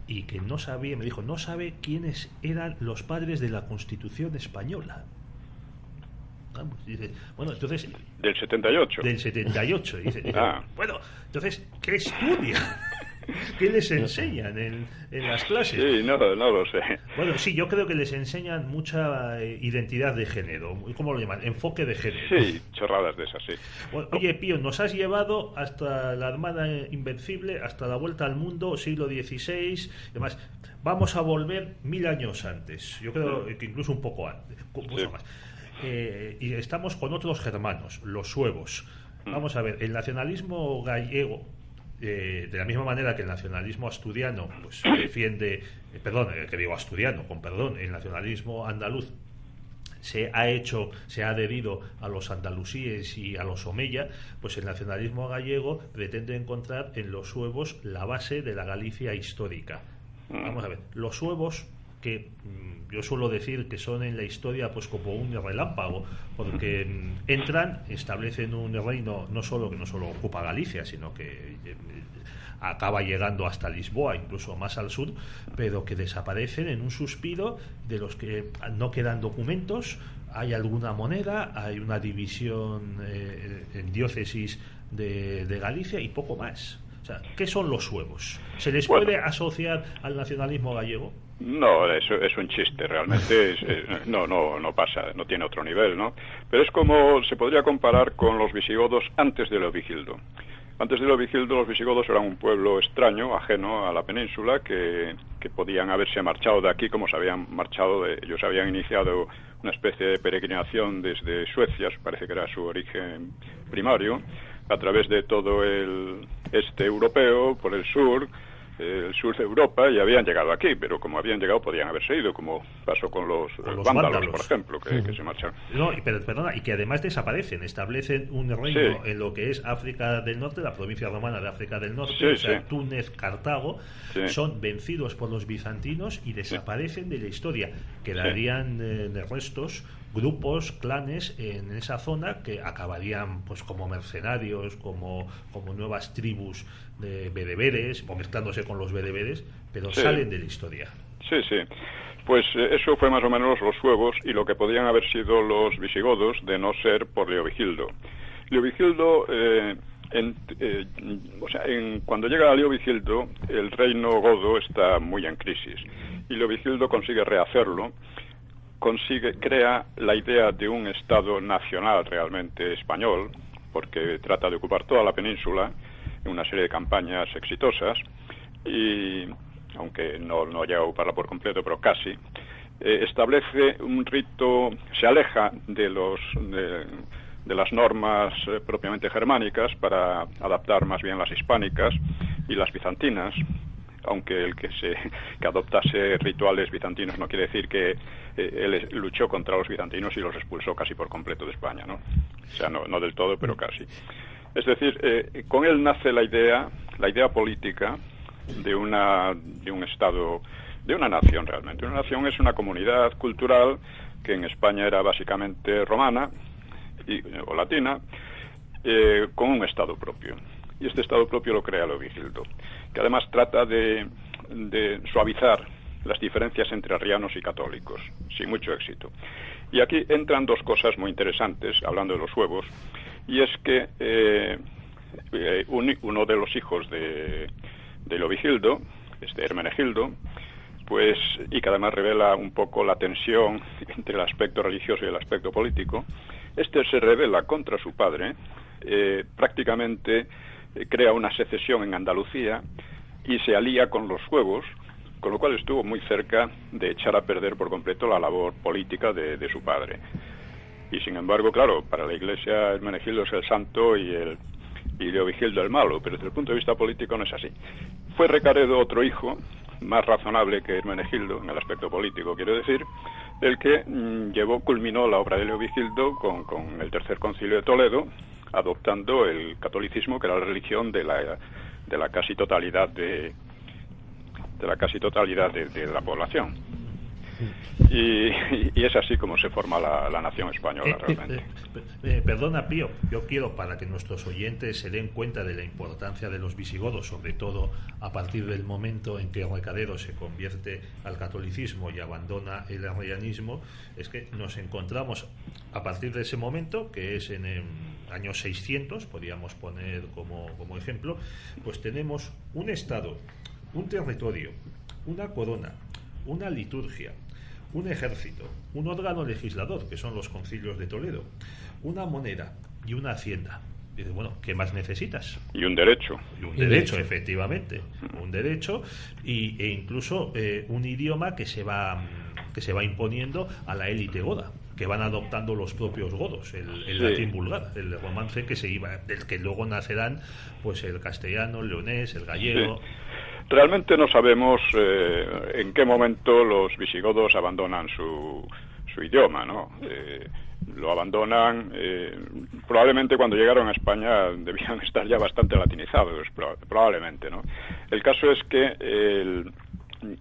y que no sabía, me dijo, no sabe quiénes eran los padres de la Constitución española. Dice, bueno, entonces... Del 78. Del 78. Dice, bueno, entonces, ¿qué estudian? ¿Qué les enseñan en las clases? Sí, no lo sé. Bueno, sí, yo creo que les enseñan mucha identidad de género. ¿Cómo lo llaman? Enfoque de género. Sí, chorradas de esas, sí. Bueno, oye, Pío, nos has llevado hasta la Armada Invencible, hasta la Vuelta al Mundo, siglo XVI, demás. Vamos a volver 1000 años antes. Yo creo que incluso un poco antes. Mucho más. Y estamos con otros germanos, los suevos. Vamos a ver, el nacionalismo gallego, de la misma manera que el nacionalismo asturiano pues defiende, el nacionalismo andaluz se ha adherido a los andalusíes y a los omeya, pues el nacionalismo gallego pretende encontrar en los suevos la base de la Galicia histórica. Vamos a ver, los suevos, que yo suelo decir que son en la historia pues como un relámpago, porque entran, establecen un reino no solo ocupa Galicia, sino que acaba llegando hasta Lisboa, incluso más al sur, pero que desaparecen en un suspiro, de los que no quedan documentos, hay alguna moneda, hay una división en diócesis de Galicia y poco más. O sea, ¿qué son los suevos? ¿Se les puede asociar al nacionalismo gallego? No, eso es un chiste, realmente no pasa, no tiene otro nivel, ¿no? Pero es como se podría comparar con los visigodos antes de Leovigildo. Antes de Leovigildo, los visigodos eran un pueblo extraño, ajeno a la península, que podían haberse marchado de aquí como se habían marchado, ellos habían iniciado una especie de peregrinación desde Suecia, parece que era su origen primario, a través de todo el este europeo, por el sur, el sur de Europa y habían llegado aquí, pero como habían llegado podían haberse ido, como pasó con los vándalos, por ejemplo, que se marcharon. No, perdona, y que además desaparecen, establecen un reino en lo que es África del Norte, la provincia romana de África del Norte, Túnez, Cartago, son vencidos por los bizantinos y desaparecen de la historia. Quedarían restos, grupos, clanes en esa zona que acabarían pues como mercenarios, como nuevas tribus de bereberes, o mezclándose con los bereberes, pero salen de la historia. Sí. Pues eso fue más o menos los suevos y lo que podían haber sido los visigodos de no ser por Leovigildo. Leovigildo, cuando llega a Leovigildo, el reino godo está muy en crisis y Leovigildo consigue rehacerlo, crea la idea de un Estado nacional realmente español, porque trata de ocupar toda la península en una serie de campañas exitosas, y aunque no llega a ocuparla por completo, pero casi, establece un rito, se aleja de las normas propiamente germánicas para adaptar más bien las hispánicas y las bizantinas, aunque el que adoptase rituales bizantinos no quiere decir que él luchó contra los bizantinos y los expulsó casi por completo de España, ¿no? O sea, no del todo, pero casi. Es decir, con él nace la idea política de un Estado, de una nación realmente. Una nación es una comunidad cultural que en España era básicamente romana o latina, con un Estado propio. Y este Estado propio lo crea Leovigildo, que además trata de suavizar las diferencias entre arrianos y católicos, sin mucho éxito. Y aquí entran dos cosas muy interesantes, hablando de los suevos, y es que uno de los hijos de Leovigildo, Hermenegildo, pues, y que además revela un poco la tensión entre el aspecto religioso y el aspecto político, se rebela contra su padre, prácticamente crea una secesión en Andalucía y se alía con los suevos, con lo cual estuvo muy cerca de echar a perder por completo la labor política de su padre. Y sin embargo, claro, para la Iglesia Hermenegildo es el santo y Leovigildo el malo, pero desde el punto de vista político no es así. Fue Recaredo otro hijo, más razonable que Hermenegildo en el aspecto político, quiero decir, el que culminó la obra de Leovigildo con el Tercer Concilio de Toledo, adoptando el catolicismo, que era la religión de la casi totalidad de la población. Y es así como se forma la nación española realmente. Perdona, Pío, yo quiero, para que nuestros oyentes se den cuenta de la importancia de los visigodos, sobre todo a partir del momento en que Recaredo se convierte al catolicismo y abandona el arrianismo, es que nos encontramos a partir de ese momento, que es en el año 600, podríamos poner como ejemplo, pues tenemos un Estado, un territorio, una corona, una liturgia, un ejército, un órgano legislador, que son los concilios de Toledo, una moneda y una hacienda. Y dice, bueno, ¿qué más necesitas? Y un derecho. Y un derecho, efectivamente. Un derecho e incluso un idioma que se va imponiendo a la élite goda, que van adoptando los propios godos, el latín vulgar, el romance del que luego nacerán pues el castellano, el leonés, el gallego. Sí. Realmente no sabemos en qué momento los visigodos abandonan su idioma, ¿no? Lo abandonan, probablemente cuando llegaron a España debían estar ya bastante latinizados, probablemente, ¿no? El caso es que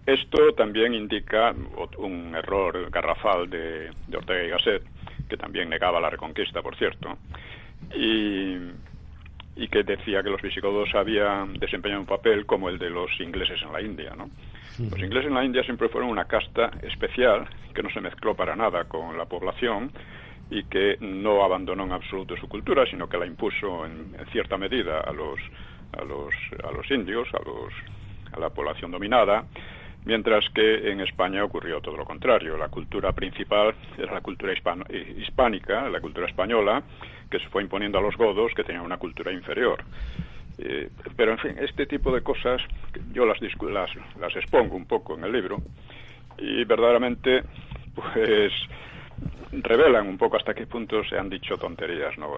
esto también indica un error garrafal de Ortega y Gasset, que también negaba la Reconquista, por cierto, y que decía que los visigodos habían desempeñado un papel como el de los ingleses en la India, ¿no? Los ingleses en la India siempre fueron una casta especial que no se mezcló para nada con la población y que no abandonó en absoluto su cultura, sino que la impuso en cierta medida a los indios, a la población dominada, mientras que en España ocurrió todo lo contrario. La cultura principal era la cultura hispánica, la cultura española, que se fue imponiendo a los godos, que tenían una cultura inferior. Pero, en fin, este tipo de cosas yo las expongo un poco en el libro y verdaderamente pues revelan un poco hasta qué punto se han dicho tonterías, ¿no?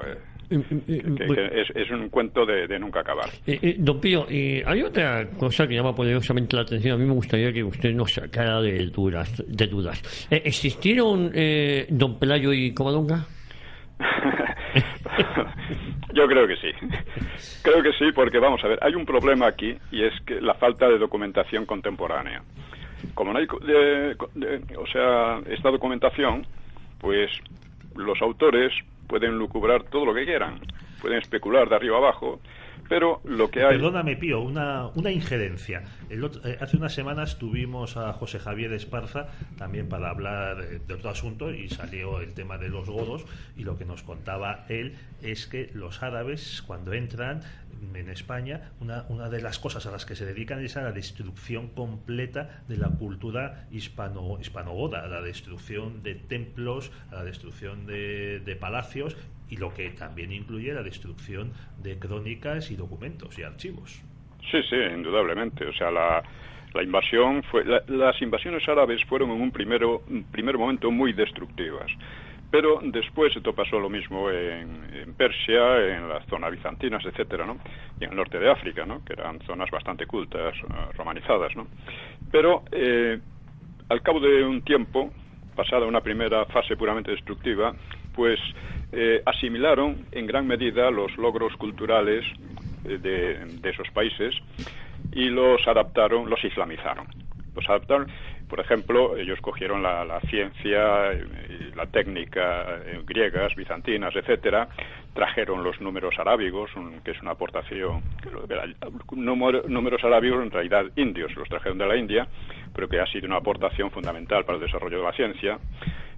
es un cuento de nunca acabar. Don Pío, hay otra cosa que llama poderosamente la atención. A mí me gustaría que usted nos sacara de dudas. ¿Existieron don Pelayo y Covadonga? Yo creo que sí. Creo que sí, porque vamos a ver, hay un problema aquí, y es que la falta de documentación contemporánea. Como no hay esta documentación, pues los autores pueden lucubrar todo lo que quieran, pueden especular de arriba abajo, pero lo que hay... Perdóname, Pío, una injerencia. Hace unas semanas tuvimos a José Javier Esparza también para hablar de otro asunto, y salió el tema de los godos, y lo que nos contaba él es que los árabes, cuando entran en España, una de las cosas a las que se dedican es a la destrucción completa de la cultura hispano-goda, a la destrucción de templos, a la destrucción de palacios, y lo que también incluye la destrucción de crónicas y documentos y archivos. Sí, indudablemente. O sea, la invasión las invasiones árabes fueron en un primer momento muy destructivas. Pero después esto pasó lo mismo en Persia, en las zonas bizantinas, etcétera, ¿no? Y en el norte de África, ¿no? Que eran zonas bastante cultas, romanizadas, ¿no? Pero al cabo de un tiempo, pasada una primera fase puramente destructiva, pues asimilaron en gran medida los logros culturales de esos países y los adaptaron, los islamizaron. Los adaptaron, por ejemplo, ellos cogieron la ciencia y la técnica griegas, bizantinas, etcétera, trajeron los números arábigos, que es una aportación, números arábigos en realidad indios, los trajeron de la India, pero que ha sido una aportación fundamental para el desarrollo de la ciencia.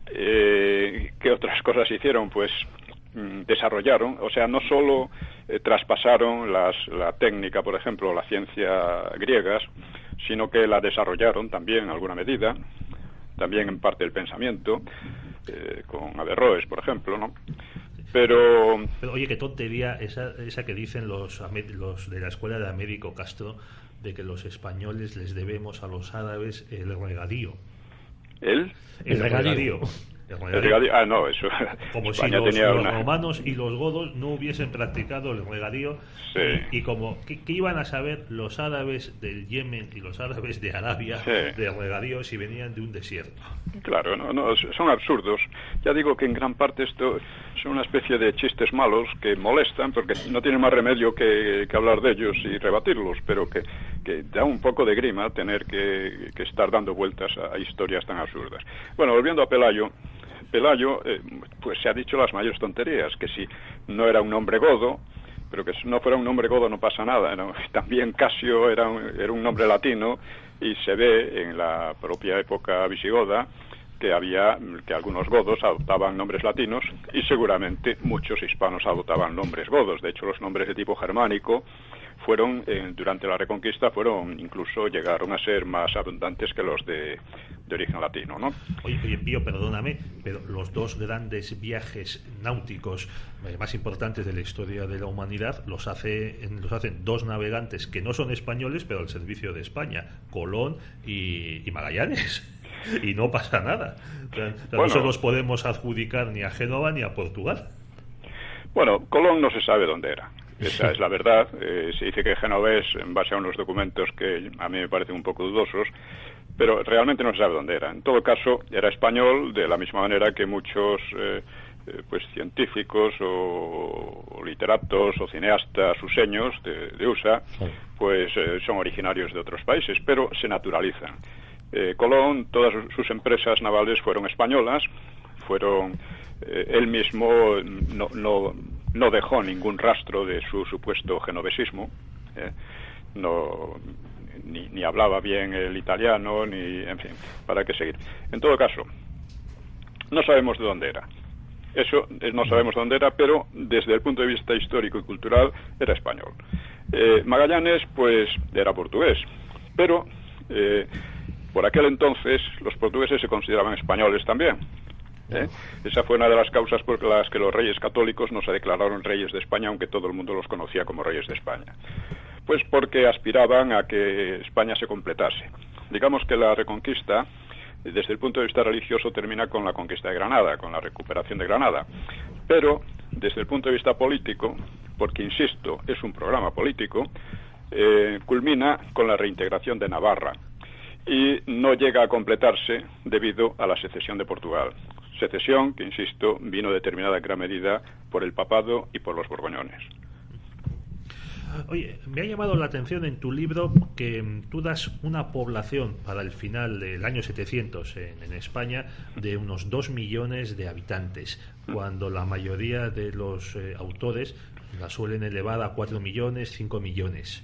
¿Qué otras cosas hicieron? Pues desarrollaron, o sea, no solo traspasaron la técnica, por ejemplo, la ciencia griegas, sino que la desarrollaron también en alguna medida, también en parte el pensamiento, con Averroes, por ejemplo, ¿no? Pero oye, qué tontería esa que dicen los de la escuela de Américo Castro, de que los españoles les debemos a los árabes el regadío. El regadío. El regadío. No, eso. Como España si los romanos y los godos no hubiesen practicado el regadío. Sí. Y como, ¿qué iban a saber los árabes del Yemen y los árabes de Arabia del regadío si venían de un desierto? Claro, no, son absurdos. Ya digo que en gran parte esto son una especie de chistes malos que molestan, porque no tienen más remedio que hablar de ellos y rebatirlos, pero que da un poco de grima tener que estar dando vueltas a historias tan absurdas. Bueno, volviendo a Pelayo, pues se ha dicho las mayores tonterías, que si no era un nombre godo, pero que si no fuera un nombre godo no pasa nada, ¿no? También Casio era un nombre latino, y se ve en la propia época visigoda que algunos godos adoptaban nombres latinos, y seguramente muchos hispanos adoptaban nombres godos. De hecho, los nombres de tipo germánico fueron, durante la Reconquista, incluso llegaron a ser más abundantes que los de origen latino, ¿no? Oye, Pío, perdóname, pero los dos grandes viajes náuticos más importantes de la historia de la humanidad los hacen dos navegantes que no son españoles, pero al servicio de España, Colón y Magallanes. Y no pasa nada. No se los podemos adjudicar ni a Génova ni a Portugal. Bueno, Colón no se sabe dónde era. Esa es la verdad. Se dice que genovés, en base a unos documentos que a mí me parecen un poco dudosos, pero realmente no se sabe dónde era. En todo caso, era español, de la misma manera que muchos pues científicos o literatos o cineastas useños de USA, pues son originarios de otros países, pero se naturalizan. Colón, todas sus empresas navales fueron españolas, él mismo no dejó ningún rastro de su supuesto genovesismo, ni hablaba bien el italiano, en fin, ¿para qué seguir? En todo caso, no sabemos de dónde era. No sabemos de dónde era, pero desde el punto de vista histórico y cultural era español. Magallanes, pues, era portugués, pero por aquel entonces los portugueses se consideraban españoles también. Esa fue una de las causas por las que los reyes católicos no se declararon reyes de España, aunque todo el mundo los conocía como reyes de España. Pues porque aspiraban a que España se completase. Digamos que la Reconquista desde el punto de vista religioso termina con la conquista de Granada, con la recuperación de Granada. Pero desde el punto de vista político, porque insisto, es un programa político, culmina con la reintegración de Navarra y no llega a completarse debido a la secesión de Portugal. Secesión que, insisto, vino determinada en gran medida por el papado y por los borgoñones. Oye, me ha llamado la atención en tu libro que tú das una población para el final del año 700 en España de unos 2 millones de habitantes, cuando la mayoría de los autores la suelen elevar a 4 millones, 5 millones.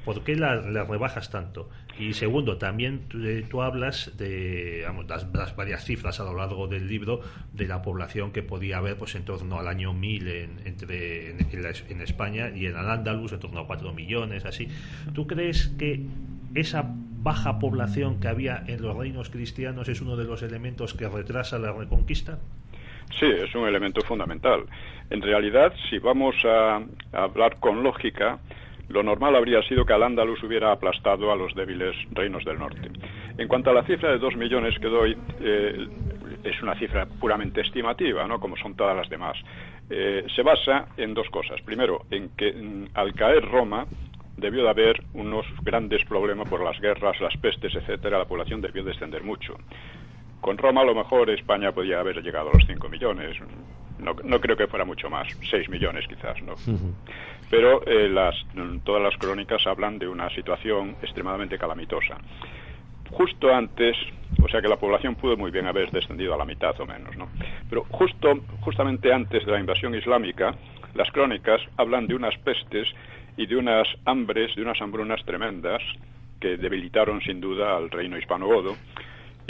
¿Por qué la rebajas tanto? Y segundo, también tú hablas de, das varias cifras a lo largo del libro de la población que podía haber pues en torno al año 1000 en España, y en Al-Ándalus en torno a 4 millones, así. ¿Tú crees que esa baja población que había en los reinos cristianos es uno de los elementos que retrasa la reconquista? Sí, es un elemento fundamental. En realidad, si vamos a hablar con lógica, lo normal habría sido que Al-Ándalus hubiera aplastado a los débiles reinos del norte. En cuanto a la cifra de 2 millones que doy, es una cifra puramente estimativa, ¿no?, como son todas las demás. Se basa en dos cosas. Primero, en que al caer Roma debió de haber unos grandes problemas por las guerras, las pestes, etcétera. La población debió descender mucho. Con Roma a lo mejor España podía haber llegado a los 5 millones. No creo que fuera mucho más, 6 millones quizás, ¿no? Pero todas las crónicas hablan de una situación extremadamente calamitosa. Justo antes, o sea que la población pudo muy bien haber descendido a la mitad o menos, ¿no? Pero justamente antes de la invasión islámica, las crónicas hablan de unas pestes y de unas hambres, de unas hambrunas tremendas que debilitaron sin duda al reino hispano-godo,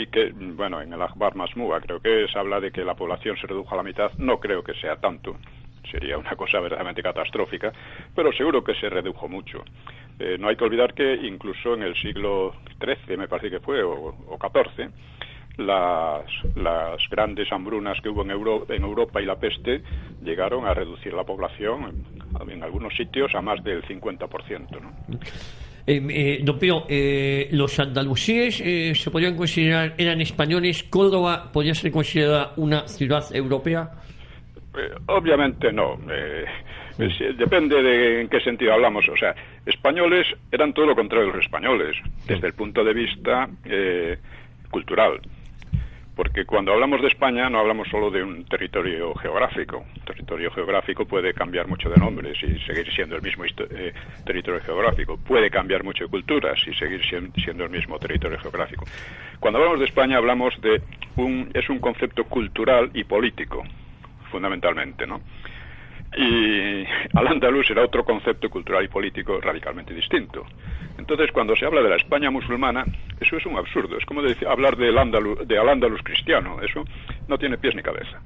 y que, bueno, en el Akhbar Masmúa creo que habla de que la población se redujo a la mitad. No creo que sea tanto, sería una cosa verdaderamente catastrófica, pero seguro que se redujo mucho. No hay que olvidar que incluso en el siglo XIII, me parece que fue, o XIV, las grandes hambrunas que hubo en Europa y la peste llegaron a reducir la población en algunos sitios a más del 50%, ¿no? Don Pío, los andalusíes se podrían considerar, eran españoles. ¿Córdoba podría ser considerada una ciudad europea? Obviamente no. Depende de en qué sentido hablamos. O sea, españoles eran todo lo contrario de los españoles, desde el punto de vista cultural. Porque cuando hablamos de España no hablamos solo de un territorio geográfico. Un territorio geográfico puede cambiar mucho de nombres y seguir siendo el mismo territorio geográfico. Puede cambiar mucho de culturas y seguir siendo el mismo territorio geográfico. Cuando hablamos de España hablamos es un concepto cultural y político, fundamentalmente, ¿no? Y Al-Ándalus era otro concepto cultural y político radicalmente distinto. Entonces, cuando se habla de la España musulmana, eso es un absurdo. Es como hablar de Al-Ándalus cristiano. Eso no tiene pies ni cabeza.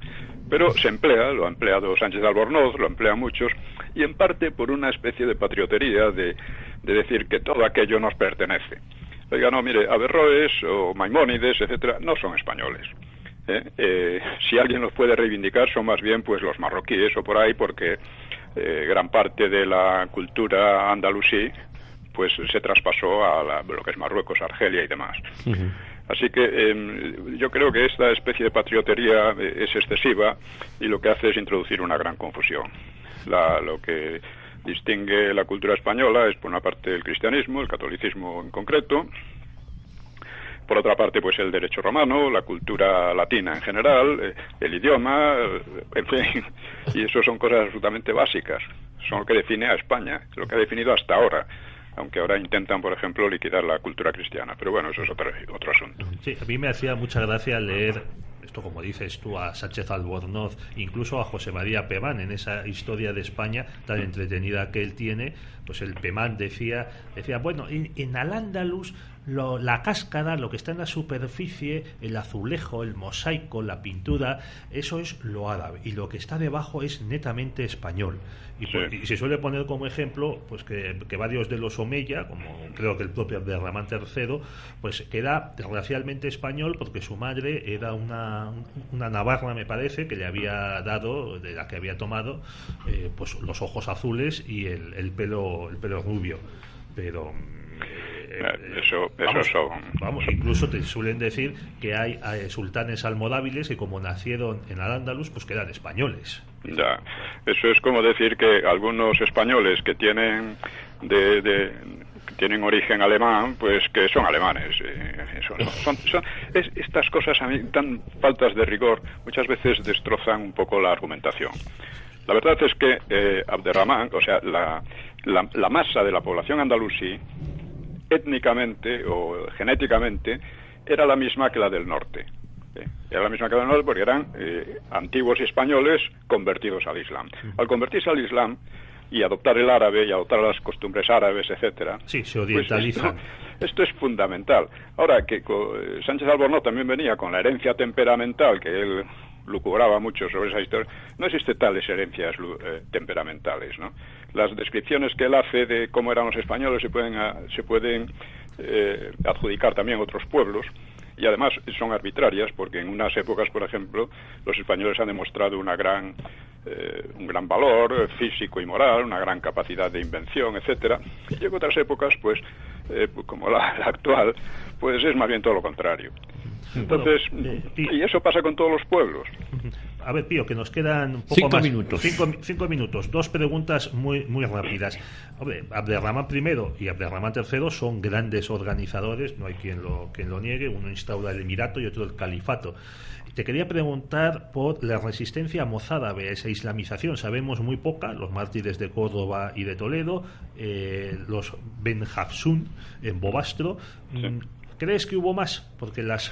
Pero se emplea, lo ha empleado Sánchez de Albornoz, lo emplean muchos, y en parte por una especie de patriotería de decir que todo aquello nos pertenece. Oiga, no, mire, Averroes o Maimónides, etcétera, no son españoles. Si alguien los puede reivindicar son más bien pues los marroquíes o por ahí, porque gran parte de la cultura andalusí pues se traspasó a lo que es Marruecos, Argelia y demás. Así que yo creo que esta especie de patriotería es excesiva y lo que hace es introducir una gran confusión. Lo que distingue la cultura española es por una parte el cristianismo, el catolicismo en concreto. Por otra parte, pues el derecho romano, la cultura latina en general, el idioma, en fin, y eso son cosas absolutamente básicas. Son lo que define a España, lo que ha definido hasta ahora, aunque ahora intentan, por ejemplo, liquidar la cultura cristiana. Pero bueno, eso es otro asunto. Sí, a mí me hacía mucha gracia leer esto, como dices tú, a Sánchez Albornoz, incluso a José María Pemán, en esa historia de España tan entretenida que él tiene. Pues el Pemán decía bueno, en Al-Ándalus la cáscara, lo que está en la superficie, el azulejo, el mosaico, la pintura, eso es lo árabe, y lo que está debajo es netamente español. Y se suele poner como ejemplo pues que varios de los Omeya, como creo que el propio Abderramán III, pues que era racialmente español porque su madre era una navarra, me parece, que le había dado, de la que había tomado pues los ojos azules y el pelo rubio. Pero Eso son... Vamos, incluso te suelen decir que hay sultanes almoráviles que como nacieron en Al-Ándalus, pues que eran españoles. Ya, eso es como decir que algunos españoles que tienen tienen origen alemán, pues que son alemanes. Estas cosas a mí, tan faltas de rigor, muchas veces destrozan un poco la argumentación. La verdad es que Abderramán, o sea, la masa de la población andalusí, étnicamente o genéticamente, era la misma que la del norte. Era la misma que la del norte porque eran antiguos españoles convertidos al Islam. Al convertirse al Islam y adoptar el árabe y adoptar las costumbres árabes, etcétera. Sí, se orientalizan. Pues esto es fundamental. Ahora que Sánchez Albornoz también venía con la herencia temperamental, que él lucubraba mucho sobre esa historia. No existe tales herencias temperamentales, ¿no? Las descripciones que él hace de cómo eran los españoles se pueden adjudicar también a otros pueblos. Y además son arbitrarias porque en unas épocas, por ejemplo, los españoles han demostrado un gran valor físico y moral, una gran capacidad de invención, etcétera. Y en otras épocas, pues, como la actual, pues es más bien todo lo contrario. Entonces, y eso pasa con todos los pueblos. A ver, Pío, que nos quedan un poco 5 más. minutos. 5 minutos. 2 preguntas muy rápidas. Hombre, Abderramán I y Abderramán III son grandes organizadores, no hay quien lo niegue. Uno instaura el emirato y otro el califato. Te quería preguntar por la resistencia mozárabe a esa islamización. Sabemos muy poca, los mártires de Córdoba y de Toledo, los Ben Hafsun en Bobastro. Sí. ¿Crees que hubo más? Porque las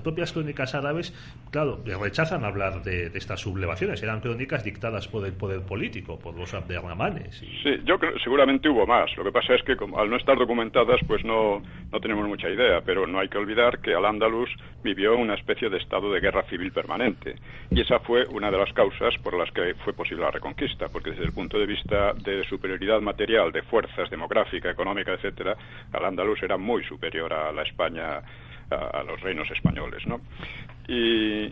propias crónicas árabes, claro, rechazan hablar de estas sublevaciones. Eran crónicas dictadas por el poder político, por los Abderramanes. Sí, yo creo seguramente hubo más. Lo que pasa es que al no estar documentadas, pues no tenemos mucha idea. Pero no hay que olvidar que Al-Ándalus vivió una especie de estado de guerra civil permanente. Y esa fue una de las causas por las que fue posible la reconquista. Porque desde el punto de vista de superioridad material, de fuerzas demográfica, económica, etcétera, Al-Ándalus era muy superior a la España, a los reinos españoles, ¿no? Y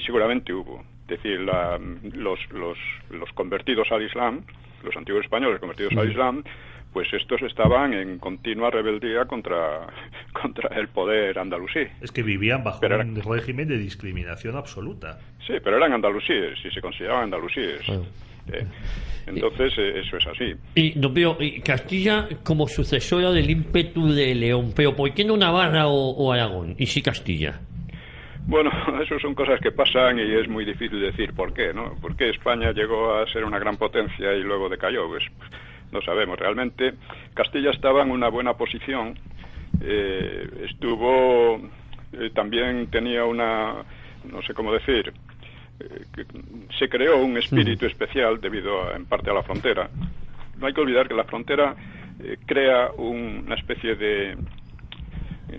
seguramente hubo. Es decir, los convertidos al Islam, los antiguos españoles convertidos al Islam, pues estos estaban en continua rebeldía contra el poder andalusí. Es que vivían bajo un régimen de discriminación absoluta. Sí, pero eran andalusíes y se consideraban andalusíes. Entonces eso es así. Y don Pío, Castilla como sucesora del ímpetu de León, pero ¿por qué no Navarra o Aragón? Y sí Castilla. Bueno, eso son cosas que pasan y es muy difícil decir por qué, ¿no? ¿Por qué España llegó a ser una gran potencia y luego decayó? Pues no sabemos. Realmente Castilla estaba en una buena posición, también tenía no sé cómo decir, se creó un espíritu especial debido en parte a la frontera. No hay que olvidar que la frontera crea una especie de,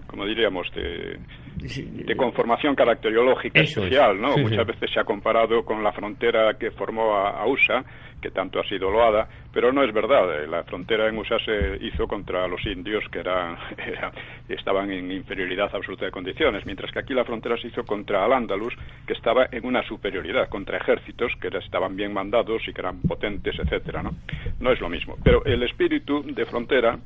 como diríamos, de conformación caracteriológica especial, ¿no? Muchas veces se ha comparado con la frontera que formó a USA, que tanto ha sido loada, pero no es verdad. La frontera en USA se hizo contra los indios que estaban en inferioridad absoluta de condiciones, mientras que aquí la frontera se hizo contra Al-Ándalus, que estaba en una superioridad, contra ejércitos que estaban bien mandados y que eran potentes, etcétera, ¿no? No es lo mismo. Pero el espíritu de frontera,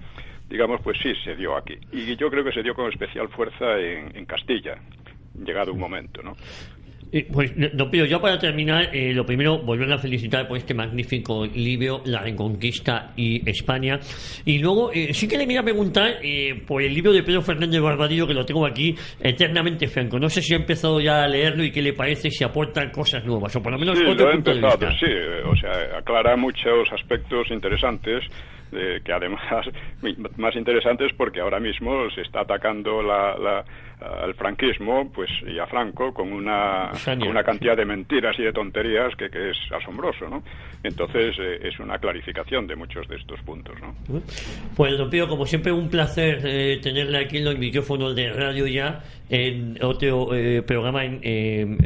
digamos, pues sí se dio aquí. Y yo creo que se dio con especial fuerza en Castilla, llegado un momento, ¿no? Pues, don Pío, ya para terminar, lo primero, volver a felicitar por este magnífico libro, La Reconquista y España. Y luego, sí que le quería preguntar por el libro de Pedro Fernández Barbadillo, que lo tengo aquí, Eternamente Franco. No sé si ha empezado ya a leerlo y qué le parece, si aportan cosas nuevas, o por lo menos otro punto de vista. Sí, o sea, aclara muchos aspectos interesantes, que además más interesantes porque ahora mismo se está atacando al franquismo, pues, y a Franco con una cantidad de mentiras y de tonterías que es asombroso, ¿no? Entonces es una clarificación de muchos de estos puntos, ¿no? Pues don Pío, como siempre, un placer tenerle aquí en los micrófonos de Radio Ya, en otro programa en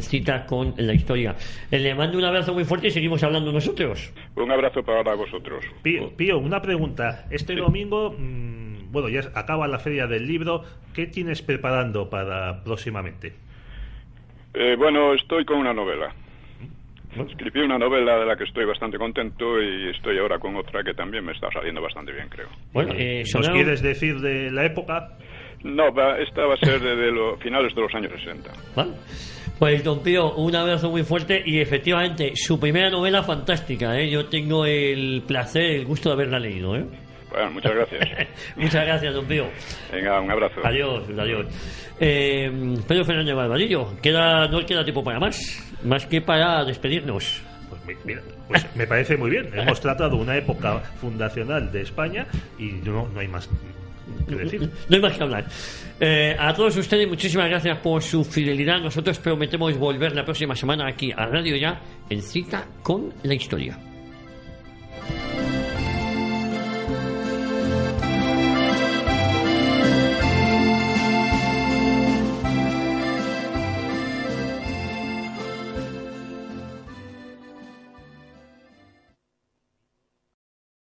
Citas con la Historia. Le mando un abrazo muy fuerte y seguimos hablando nosotros. Un abrazo para vosotros. Pío, una pregunta. Este domingo, bueno, ya acaba la Feria del Libro. ¿Qué tienes preparando para próximamente? Bueno, estoy con una novela. Escribí una novela de la que estoy bastante contento y estoy ahora con otra que también me está saliendo bastante bien, creo. Bueno, ¿nos quieres decir de la época? No, esta va a ser de los finales de los años 60. ¿Vale? Pues don Pío, un abrazo muy fuerte y efectivamente su primera novela fantástica, ¿eh? Yo tengo el placer, el gusto de haberla leído, ¿eh? Bueno, muchas gracias. Muchas gracias, don Pío. Venga, un abrazo. Adiós. Pedro Fernández Barbadillo, no queda tiempo para más que para despedirnos. Pues mira, pues me parece muy bien. Hemos tratado una época fundacional de España y no hay más que decir. No hay más que hablar. A todos ustedes, muchísimas gracias por su fidelidad. Nosotros prometemos volver la próxima semana aquí a Radio Ya en Cita con la Historia.